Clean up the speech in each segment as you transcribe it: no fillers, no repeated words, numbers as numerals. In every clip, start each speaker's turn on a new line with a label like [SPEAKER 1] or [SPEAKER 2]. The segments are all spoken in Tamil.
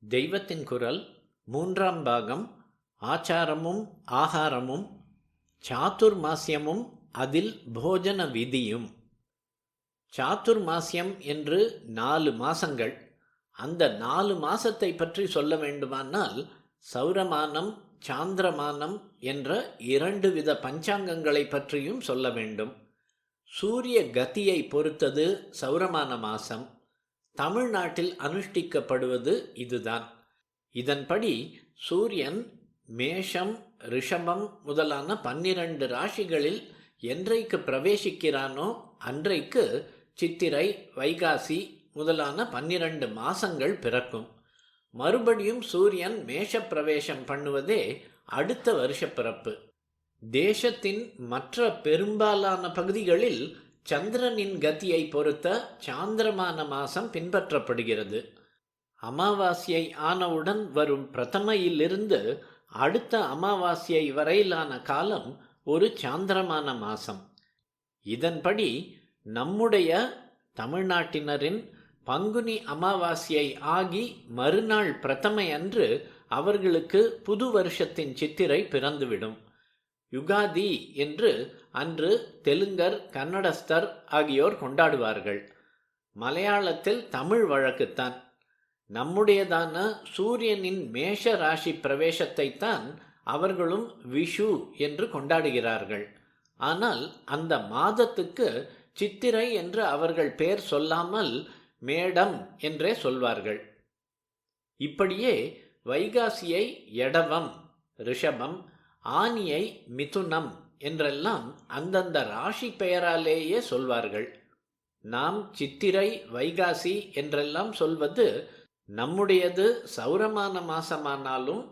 [SPEAKER 1] தெய்வத்தின் குரல் மூன்றாம் பாகம். ஆச்சாரமும் ஆகாரமும், சாதுர்மாஸ்யமும் அதில் போஜன விதியும். சாதுர்மாஸ்யம் என்று 4 மாசங்கள். அந்த 4 மாசத்தை பற்றி சொல்ல வேண்டுமானால் சௌரமானம், சாந்திரமானம் என்ற 2 வித பஞ்சாங்கங்களை பற்றியும் சொல்ல வேண்டும். சூரிய கதியை பொறுத்தது சௌரமான மாசம். தமிழ்நாட்டில் அனுஷ்டிக்கப்படுவது இதுதான். இதன்படி சூரியன் மேஷம், ரிஷபம் முதலான 12 ராசிகளில் என்றைக்கு பிரவேசிக்கிறானோ அன்றைக்கு சித்திரை, வைகாசி முதலான 12 மாசங்கள் பிறக்கும். மறுபடியும் சூரியன் மேஷ பிரவேசம் பண்ணுவதே அடுத்த வருஷ பிறப்பு. தேசத்தின் மற்ற பெரும்பாலான பகுதிகளில் சந்திரனின் கதியை பொறுத்த சாந்திரமான மாசம் பின்பற்றப்படுகிறது. அமாவாசையை ஆனவுடன் வரும் பிரதமையிலிருந்து அடுத்த அமாவாசையை வரையிலான காலம் ஒரு சாந்திரமான மாசம். இதன்படி நம்முடைய தமிழ்நாட்டினரின் பங்குனி அமாவாசையை ஆகி மறுநாள் பிரதமை அன்று அவர்களுக்கு புது வருஷத்தின் சித்திரை பிறந்துவிடும். யுகாதி என்று அன்று தெலுங்கர், கன்னடஸ்தர் ஆகியோர் கொண்டாடுவார்கள். மலையாளத்தில் தமிழ் வழக்குத்தான். நம்முடையதான சூரியனின் மேஷ ராசி பிரவேசத்தைத்தான் அவர்களும் விஷு என்று கொண்டாடுகிறார்கள். ஆனால் அந்த மாதத்துக்கு சித்திரை என்று அவர்கள் பெயர் சொல்லாமல் மேடம் என்றே சொல்வார்கள். இப்படியே வைகாசியை எடவம், ரிஷபம், ஆனியை மிதுனம் என்றெல்லாம் அந்தந்த ராசி பெயராலேயே சொல்வார்கள். நாம் சித்திரை, வைகாசி என்றெல்லாம் சொல்வது நம்முடையது சௌரமான மாசமானாலும்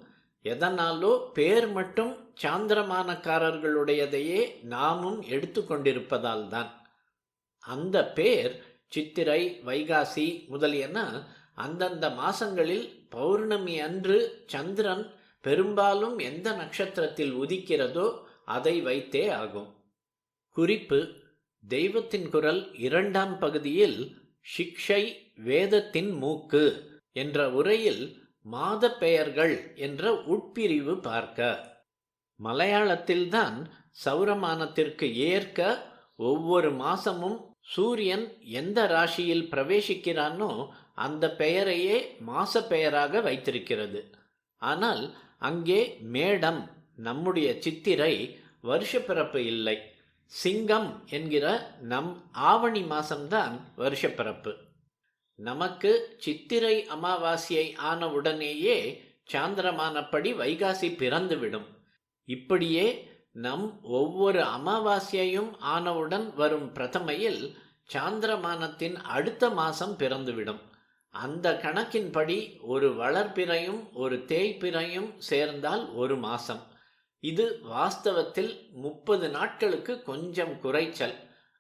[SPEAKER 1] எதனாலோ பேர் மட்டும் சாந்திரமானக்காரர்களுடையதையே நாமும் எடுத்துக்கொண்டிருப்பதால் தான். அந்த பேர் சித்திரை, வைகாசி முதலியன அந்தந்த மாசங்களில் பௌர்ணமி அன்று சந்திரன் பெரும்பாலும் எந்த நட்சத்திரத்தில் உதிக்கிறதோ அதை வைத்தே ஆகும். குறிப்பு: தெய்வத்தின் குரல் 2ஆம் பகுதியில் சிக்ஷை வேதத்தின் மூக்கு என்ற உரையில் மாத பெயர்கள் என்ற உட்பிரிவு பார்க்க. மலையாளத்தில்தான் சௌரமானத்திற்கு ஏற்க ஒவ்வொரு மாசமும் சூரியன் எந்த ராசியில் பிரவேசிக்கிறானோ அந்த பெயரையே மாச பெயராக வைத்திருக்கிறது. ஆனால் அங்கே மேடம், நம்முடைய சித்திரை வருஷப்பிறப்பு இல்லை. சிங்கம் என்கிற நம் ஆவணி மாசம்தான் வருஷப்பிறப்பு. நமக்கு சித்திரை அமாவாசையை ஆனவுடனேயே சாந்திரமானப்படி வைகாசி பிறந்துவிடும். இப்படியே நம் ஒவ்வொரு அமாவாசையும் ஆனவுடன் வரும் பிரதமையில் சாந்திரமானத்தின் அடுத்த மாசம் பிறந்துவிடும். அந்த கணக்கின்படி ஒரு வளர்பிறையும் ஒரு தேய்பிறையும் சேர்ந்தால் ஒரு மாசம். இது வாஸ்தவத்தில் 30 நாட்களுக்கு கொஞ்சம் குறைச்சல்.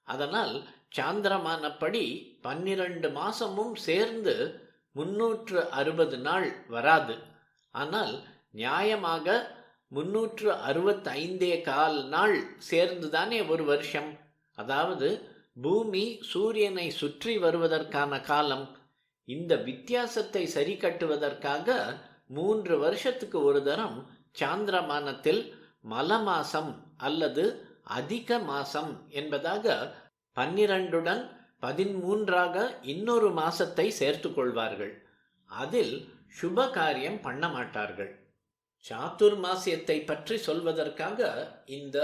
[SPEAKER 1] அதனால் சாந்திரமானப்படி 12 மாசமும் சேர்ந்து 360 நாள் வராது. ஆனால் நியாயமாக 365.25 நாள் சேர்ந்துதானே ஒரு வருஷம். அதாவது பூமி சூரியனை சுற்றி வருவதற்கான காலம். இந்த வித்தியாசத்தை சரி கட்டுவதற்காக 3 வருஷத்துக்கு ஒரு தரம் சாந்திரமானத்தில் மலமாசம் அல்லது அதிக மாசம் என்பதாக 12உடன் 13ஆக இன்னொரு மாசத்தை சேர்த்து கொள்வார்கள். அதில் சுப காரியம் பண்ண மாட்டார்கள். சாதுர்மாசியத்தை பற்றி சொல்வதற்காக இந்த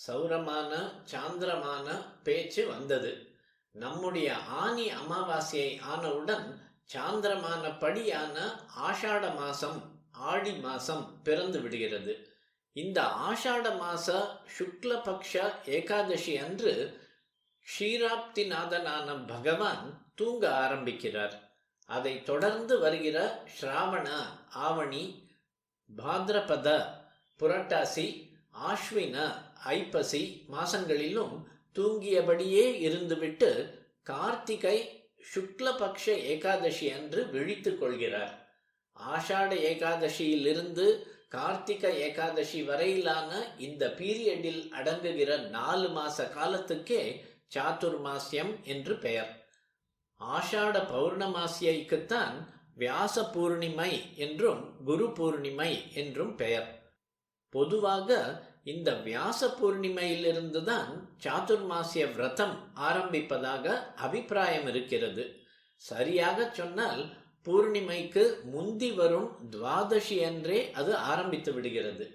[SPEAKER 1] சௌரமான சாந்திரமான பேச்சு வந்தது. நம்முடைய ஆனி அமாவாசையை ஆனவுடன் சாந்திரமான படியான ஆஷாட மாசம், ஆடி மாசம் பிறந்து விடுகிறது. இந்த ஆஷாட மாச சுக்லபக்ஷ ஏகாதசி அன்று க்ஷீராப்திநாதனான பகவான் தூங்க ஆரம்பிக்கிறார். அதை தொடர்ந்து வருகிற ஸ்ராவண, ஆவணி, பாத்ரபத, புரட்டாசி, ஆஸ்வின, ஐப்பசி மாசங்களிலும் தூங்கியபடியே இருந்துவிட்டு கார்த்திகை சுக்லபக்ஷ ஏகாதசி அன்று விழித்து கொள்கிறார். ஆஷாட ஏகாதசியிலிருந்து கார்த்திக ஏகாதசி வரையிலான இந்த பீரியடில் அடங்குகிற 4 மாச காலத்துக்கே சாதுர்மாஸ்யம் என்று பெயர். ஆஷாட பௌர்ணமாசியைக்குத்தான் வியாச பூர்ணிமை என்றும் குரு பூர்ணிமை என்றும் பெயர். பொதுவாக இந்த வியாச பூர்ணிமையிலிருந்துதான் சாதுர்மாசிய விரதம் ஆரம்பிப்பதாக அபிப்பிராயம் இருக்கிறது. சரியாக சொன்னால் பூர்ணிமைக்கு முந்தி வரும் துவாதசி அன்றே அது ஆரம்பித்து விடுகிறது.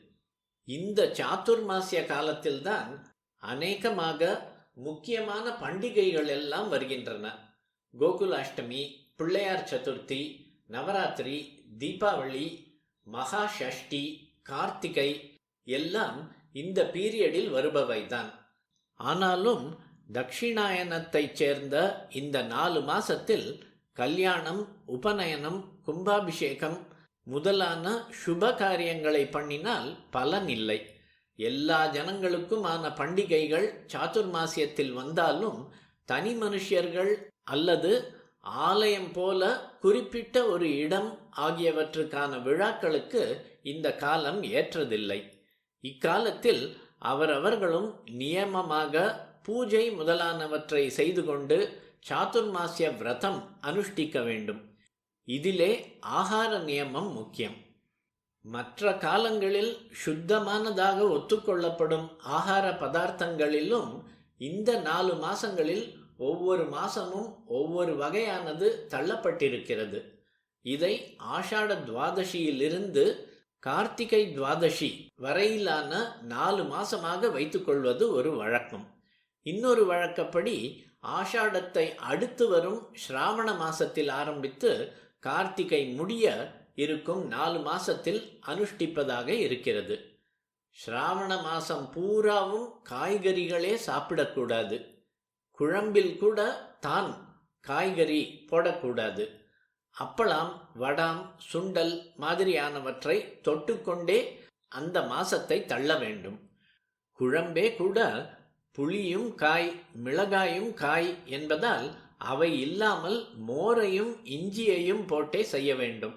[SPEAKER 1] இந்த சாதுர்மாசிய காலத்தில்தான் அநேகமாக முக்கியமான பண்டிகைகள் எல்லாம் வருகின்றன. கோகுலாஷ்டமி, பிள்ளையார் சதுர்த்தி, நவராத்திரி, தீபாவளி, மகா ஷஷ்டி, கார்த்திகை எல்லாம் இந்த பீரியடில் வருபவைதான். ஆனாலும் தட்சிணாயனத்தைச் சேர்ந்த இந்த 4 மாசத்தில் கல்யாணம், உபநயனம், கும்பாபிஷேகம் முதலான சுப காரியங்களை பண்ணினால் பலன் இல்லை. எல்லா ஜனங்களுக்குமான பண்டிகைகள் சாதுர்மாசியத்தில் வந்தாலும் தனி மனுஷர்கள் அல்லது ஆலயம் போல குறிப்பிட்ட ஒரு இடம் ஆகியவற்றுக்கான விழாக்களுக்கு இந்த காலம் ஏற்றதில்லை. இக்காலத்தில் அவரவர்களும் நியமமாக பூஜை முதலானவற்றை செய்து கொண்டு சாதுர்மாசிய விரதம் அனுஷ்டிக்க வேண்டும். இதிலே ஆகார நியமம் முக்கியம். மற்ற காலங்களில் சுத்தமானதாக ஒத்துக்கொள்ளப்படும் ஆகார பதார்த்தங்களிலும் இந்த 4 மாசங்களில் ஒவ்வொரு மாசமும் ஒவ்வொரு வகையானது தள்ளப்பட்டிருக்கிறது. இதை ஆஷாட துவாதசியிலிருந்து கார்த்திகை துவாதசி வரையிலான 4 மாசமாக வைத்துக்கொள்வது ஒரு வழக்கம். இன்னொரு வழக்கப்படி ஆஷாடத்தை அடுத்து வரும் ஸ்ராவண மாசத்தில் ஆரம்பித்து கார்த்திகை முடிய இருக்கும் 4 மாசத்தில் அனுஷ்டிப்பதாக இருக்கிறது. ஸ்ராவண மாசம் பூராவும் காய்கறிகளே சாப்பிடக்கூடாது. குழம்பில் கூட தான் காய்கறி போடக்கூடாது. அப்பளம், வடாம், சுண்டல் மாதிரியானவற்றை தொட்டுக்கொண்டே அந்த மாசத்தை தள்ள வேண்டும். குழம்பே கூட புளியும் காய், மிளகாயும் காய் என்பதால் அவை இல்லாமல் மோரையும் இஞ்சியையும் போட்டே செய்ய வேண்டும்.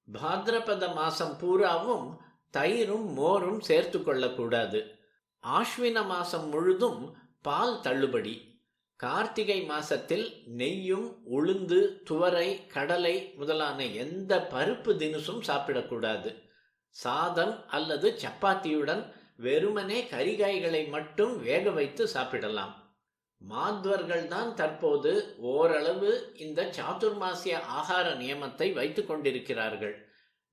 [SPEAKER 1] பாத்ரபத மாசம் பூராவும் தயிரும் மோரும் சேர்த்து கொள்ளக்கூடாது. ஆஸ்வின மாசம் முழுதும் பால் தள்ளுபடி. கார்த்திகை மாசத்தில் நெய்யும், உளுந்து, துவரை, கடலை முதலான எந்த பருப்பு தினுசும் சாப்பிடக்கூடாது. சாதம் அல்லது சப்பாத்தியுடன் வெறுமனே கரிகாய்களை மட்டும் வேக வைத்து சாப்பிடலாம். மாத்வர்கள் தான் தற்போது ஓரளவு இந்த சாதுர்மாசிய ஆகார நியமத்தை வைத்து கொண்டிருக்கிறார்கள்.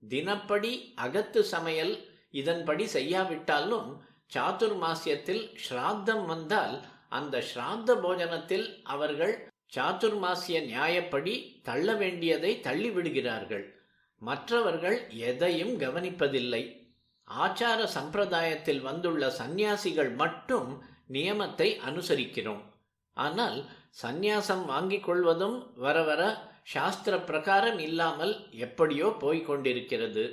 [SPEAKER 1] தினப்படி அகத்து சமையல் இதன்படி செய்யாவிட்டாலும் சாதுர்மாசியத்தில் ஸ்ராத்தம் வந்தால் அந்த ஸ்ராத்த போஜனத்தில் அவர்கள் சாதுர்மாசிய நியாயப்படி தள்ள வேண்டியதை தள்ளிவிடுகிறார்கள். மற்றவர்கள் எதையும் கவனிப்பதில்லை. ஆச்சார சம்பிரதாயத்தில் வந்துள்ள சந்நியாசிகள் மட்டும் நியமத்தை அனுசரிக்கிறோம். ஆனால் சந்நியாசம் வாங்கிக் கொள்வதும் வர வர சாஸ்திர பிரகாரம் இல்லாமல் எப்படியோ போய்கொண்டிருக்கிறது.